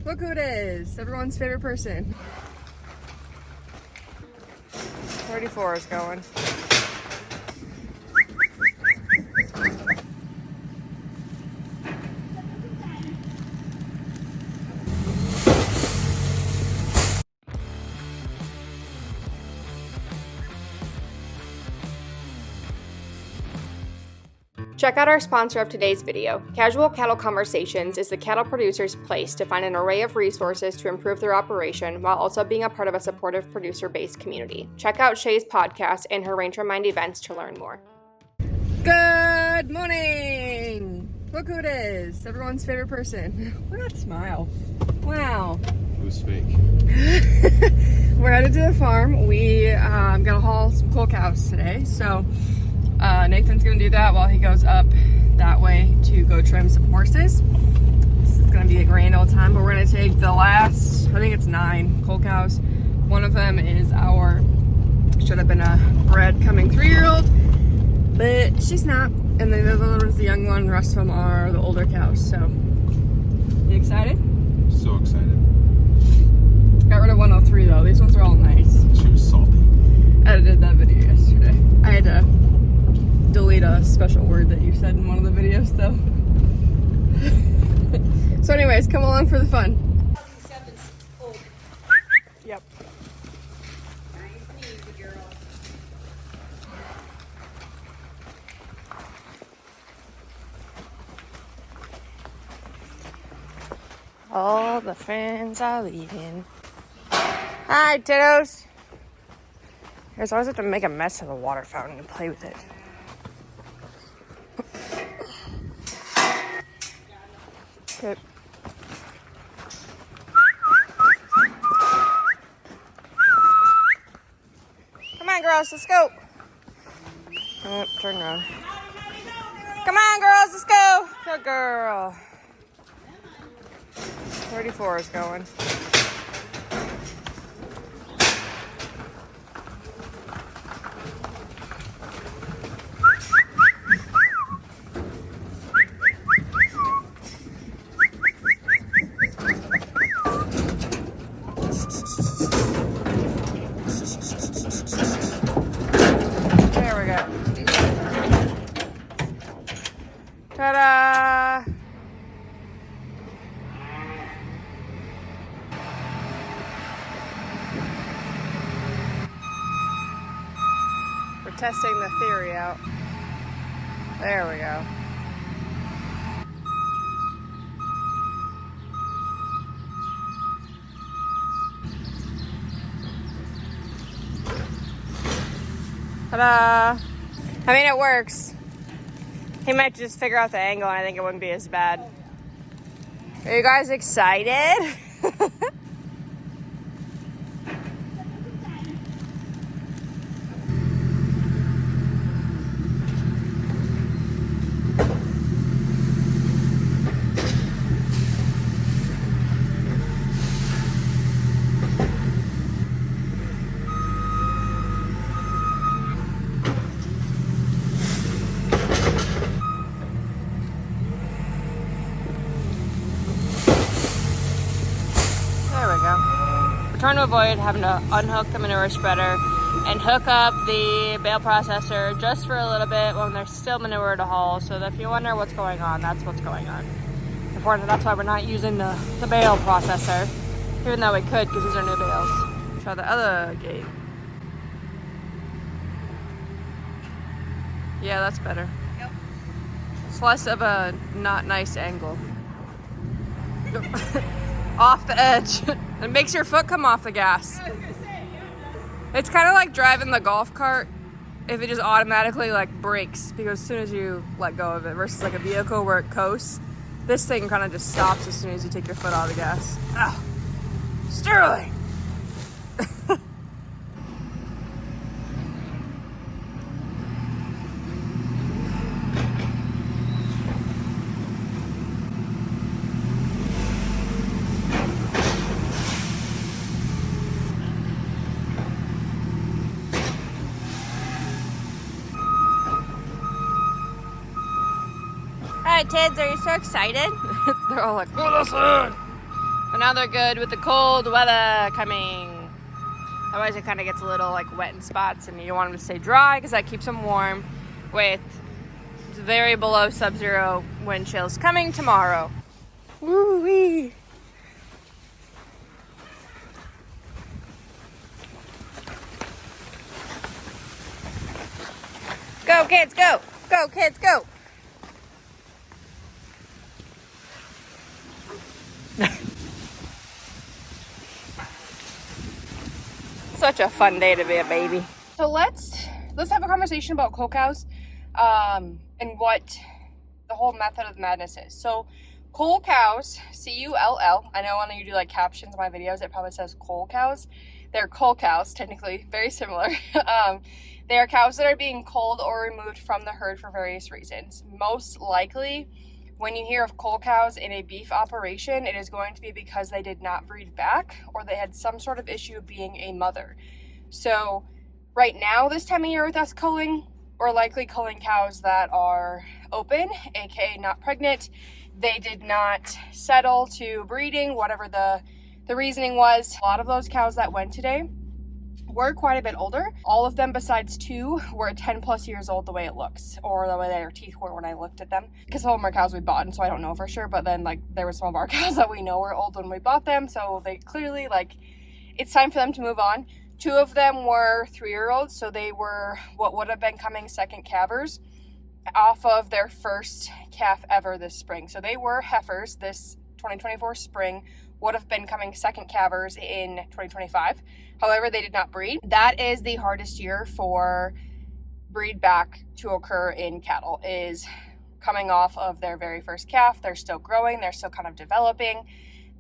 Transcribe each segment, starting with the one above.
Look who it is. Everyone's favorite person. 34 is going. Check out our sponsor of today's video. Casual Cattle Conversations is the cattle producer's place to find an array of resources to improve their operation while also being a part of a supportive producer-based community. Check out Shay's podcast and her Rancher Mind events to learn more. Good morning! Look who it is. Everyone's favorite person. Look at that smile. Wow. It was fake. We're headed to the farm. We gotta haul some cull cows today, so Nathan's gonna do that while he goes up that way to go trim some horses. This is gonna be a grand old time, but we're gonna take the last, I think it's 9 cull cows. One of them is our, should have been a bred coming 3-year-old, but she's not. And then the other one is the young one, the rest of them are the older cows. So, you excited? So excited. Got rid of 103 though, these ones are all nice. She was salty. I edited that video yesterday. I had to delete a special word that you said in one of the videos though. So anyways, come along for the fun. Yep. All the friends are leaving. Hi, kiddos. I always have to make a mess of the water fountain and play with it. Okay. Come on, girls, let's go. Oh, turn around. Come on, girls, let's go. Good girl. 34 is going. There we go. Ta-da! We're testing the theory out. There we go. Ta-da! I mean, it works. He might just figure out the angle, and I think it wouldn't be as bad. Are you guys excited? Trying to avoid having to unhook the manure spreader and hook up the bale processor just for a little bit when there's still manure to haul. So that if you wonder what's going on, that's what's going on. That's why we're not using the bale processor, even though we could because these are new bales. Try the other gate. Yeah, that's better. Yep. It's less of a not nice angle. Off the edge. It makes your foot come off the gas. I was gonna say, yeah, it's kind of like driving the golf cart if it just automatically like brakes because as soon as you let go of it versus like a vehicle where it coasts. This thing kind of just stops as soon as you take your foot out of the gas. Ah, Sterling! Alright, kids, are you so excited? They're all like, oh, listen! But now they're good with the cold weather coming. Otherwise it kind of gets a little like wet in spots, and you don't want them to stay dry because that keeps them warm with very below sub-zero wind chills coming tomorrow. Woo-wee. Go kids, go! Go kids, go! Such a fun day to be a baby. So let's have a conversation about cull cows, and what the whole method of the madness is. So cull cows, C-U-L-L. I know when you do like captions on my videos, it probably says cull cows. They're cull cows, technically, very similar. They are cows that are being culled or removed from the herd for various reasons. Most likely, when you hear of cull cows in a beef operation, it is going to be because they did not breed back or they had some sort of issue being a mother. So right now, this time of year with us culling, we're likely culling cows that are open, aka not pregnant. They did not settle to breeding, whatever the reasoning was. A lot of those cows that went today were quite a bit older. All of them besides 2 were 10 plus years old the way it looks, or the way their teeth were when I looked at them. Because some of them are cows we bought, and so I don't know for sure, but then like there were some of our cows that we know were old when we bought them, so they clearly like, it's time for them to move on. 2 of them were 3-year-olds, so they were what would have been coming second calvers off of their first calf ever this spring. So they were heifers this 2024 spring, would have been coming second calvers in 2025. However, they did not breed. That is the hardest year for breed back to occur in cattle, is coming off of their very first calf. They're still growing, they're still kind of developing,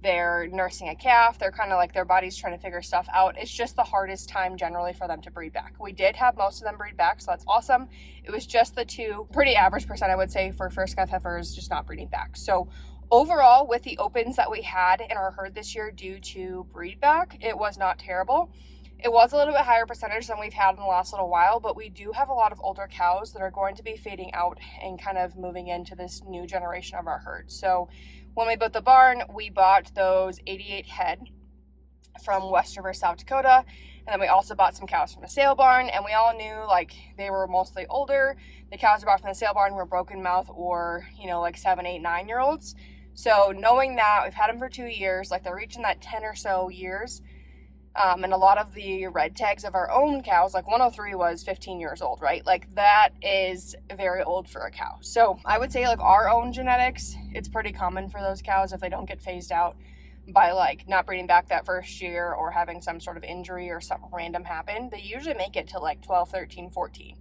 they're nursing a calf, they're kind of like their body's trying to figure stuff out. It's just the hardest time generally for them to breed back. We did have most of them breed back, so that's awesome. It was just the 2, pretty average percent I would say for first calf heifers just not breeding back. So overall, with the opens that we had in our herd this year due to breed back, it was not terrible. It was a little bit higher percentage than we've had in the last little while, but we do have a lot of older cows that are going to be fading out and kind of moving into this new generation of our herd. So when we built the barn, we bought those 88 head from West River, South Dakota. And then we also bought some cows from the sale barn, and we all knew like they were mostly older. The cows we bought from the sale barn were broken mouth or, you know, like 7, 8, 9-year-olds. So knowing that, we've had them for 2 years, like they're reaching that 10 or so years. And a lot of the red tags of our own cows, like 103 was 15 years old, right? Like that is very old for a cow. So I would say like our own genetics, it's pretty common for those cows if they don't get phased out by like not breeding back that first year or having some sort of injury or something random happen, they usually make it to like 12, 13, 14.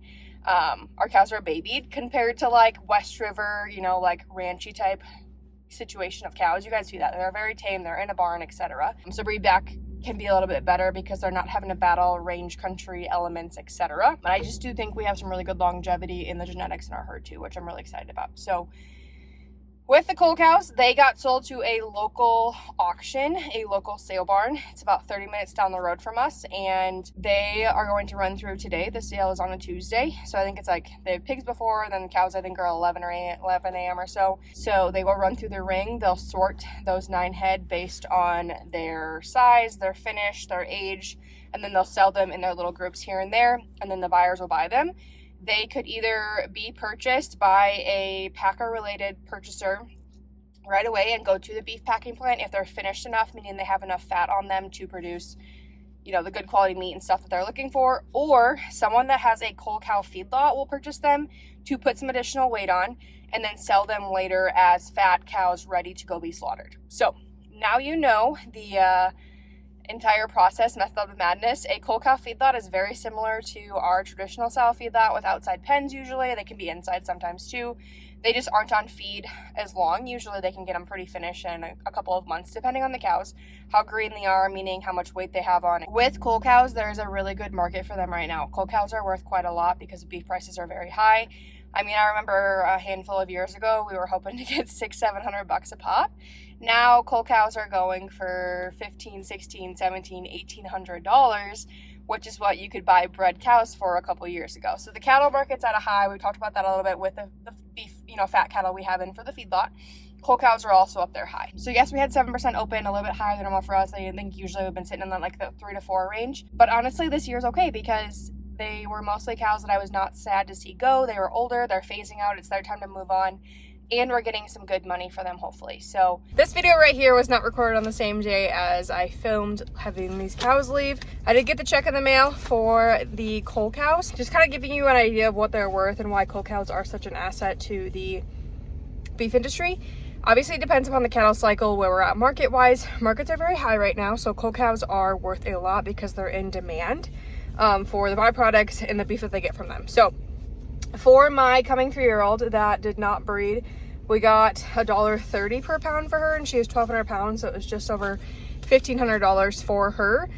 Our cows are babied compared to like West River, you know, like ranchy type situation of cows. You guys see that they're very tame, they're in a barn, etc. So breed back can be a little bit better because they're not having to battle range country elements, etc. But I just do think we have some really good longevity in the genetics in our herd too, which I'm really excited about. So with the cull cows, they got sold to a local auction, a local sale barn. It's about 30 minutes down the road from us, and they are going to run through today. The sale is on a Tuesday, so I think it's like they have pigs before, and then cows I think are 11 a.m. or so. So they will run through the ring. They'll sort those 9 head based on their size, their finish, their age, and then they'll sell them in their little groups here and there, and then the buyers will buy them. They could either be purchased by a packer-related purchaser right away and go to the beef packing plant if they're finished enough, meaning they have enough fat on them to produce, you know, the good quality meat and stuff that they're looking for, or someone that has a cull cow feedlot will purchase them to put some additional weight on and then sell them later as fat cows ready to go be slaughtered. So now you know the entire process, method of the madness. A cull cow feedlot is very similar to our traditional style feedlot with outside pens usually. They can be inside sometimes too. They just aren't on feed as long. Usually they can get them pretty finished in a couple of months depending on the cows, how green they are, meaning how much weight they have on it. With cull cows, there's a really good market for them right now. Cull cows are worth quite a lot because beef prices are very high. I mean, I remember a handful of years ago, we were hoping to get $600-700 a pop. Now, cull cows are going for $1,500, $1,600, $1,700, $1,800, which is what you could buy bred cows for a couple years ago. So the cattle market's at a high. We talked about that a little bit with the beef, you know, fat cattle we have in for the feedlot. Cull cows are also up there high. So yes, we had 7% open, a little bit higher than normal for us. I think usually we've been sitting in that like the 3 to 4 range. But honestly, this year's okay because they were mostly cows that I was not sad to see go. They were older, they're phasing out, it's their time to move on. And we're getting some good money for them, hopefully. So this video right here was not recorded on the same day as I filmed having these cows leave. I did get the check in the mail for the cull cows. Just kind of giving you an idea of what they're worth and why cull cows are such an asset to the beef industry. Obviously, it depends upon the cattle cycle where we're at market-wise. Markets are very high right now, so cull cows are worth a lot because they're in demand for the byproducts and the beef that they get from them. So for my coming 3-year-old that did not breed, we got $1.30 per pound for her, and she was 1,200 pounds, so it was just over $1,500 for her.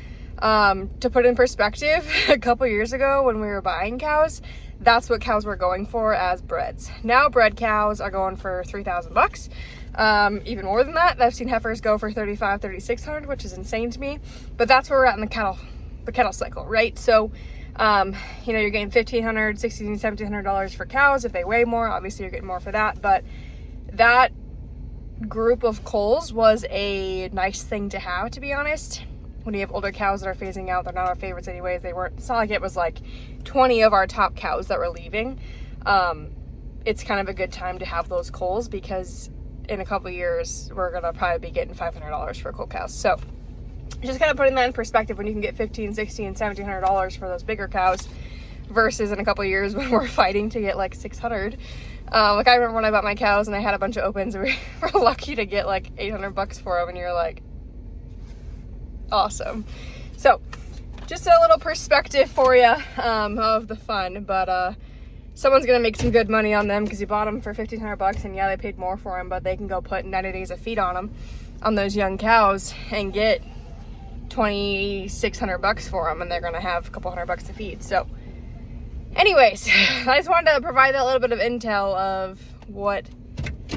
To put in perspective, a couple years ago when we were buying cows, that's what cows were going for as breds. Now bred cows are going for $3,000. Even more than that. I've seen heifers go for $3,500, $3,600, which is insane to me. But that's where we're at in the cattle cycle, right? So, you know, you're getting $1,500, $1,600, $1,700 for cows. If they weigh more, obviously you're getting more for that. But that group of culls was a nice thing to have, to be honest. When you have older cows that are phasing out, they're not our favorites anyways. They weren't, it's not like it was like 20 of our top cows that were leaving. It's kind of a good time to have those culls because in a couple years, we're gonna probably be getting $500 for cull cows. So just kind of putting that in perspective when you can get $1,500, $1,600, and $1,700 for those bigger cows versus in a couple years when we're fighting to get like $600. Like I remember when I bought my cows and I had a bunch of opens and we were lucky to get like $800 for them, and you're like, awesome. So just a little perspective for you of the fun, but someone's gonna make some good money on them because you bought them for $1,500, and yeah, they paid more for them, but they can go put 90 days of feed on them, on those young cows, and get $2,600 for them, and they're gonna have a couple $100 to feed. So anyways, I just wanted to provide that little bit of intel of what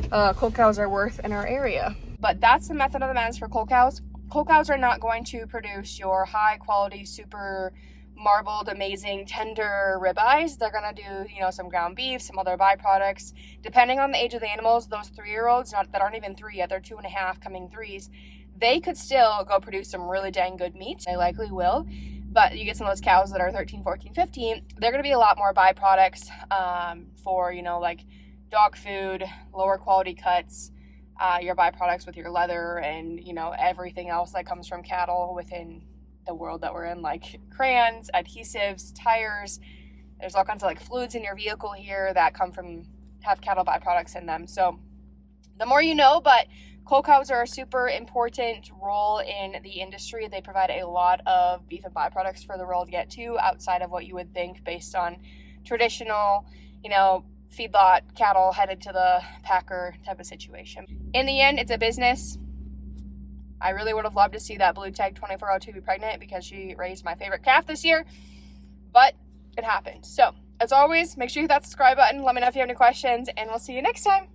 cull cows are worth in our area. But that's the method of the madness for cull cows. Cull cows are not going to produce your high quality, super marbled, amazing, tender ribeyes. They're gonna do, you know, some ground beef, some other byproducts. Depending on the age of the animals, those 3-year-olds, that aren't even 3 yet, they're 2.5 coming 3s, they could still go produce some really dang good meat. They likely will. But you get some of those cows that are 13, 14, 15, they're gonna be a lot more byproducts for, you know, like dog food, lower quality cuts, your byproducts with your leather and, you know, everything else that comes from cattle within the world that we're in, like crayons, adhesives, tires. There's all kinds of like fluids in your vehicle here that have cattle byproducts in them. So the more you know, but cull cows are a super important role in the industry. They provide a lot of beef and byproducts for the world to get to outside of what you would think based on traditional, you know, feedlot cattle headed to the packer type of situation. In the end, it's a business. I really would have loved to see that blue tag 2402 be pregnant because she raised my favorite calf this year, but it happened. So as always, make sure you hit that subscribe button. Let me know if you have any questions, and we'll see you next time.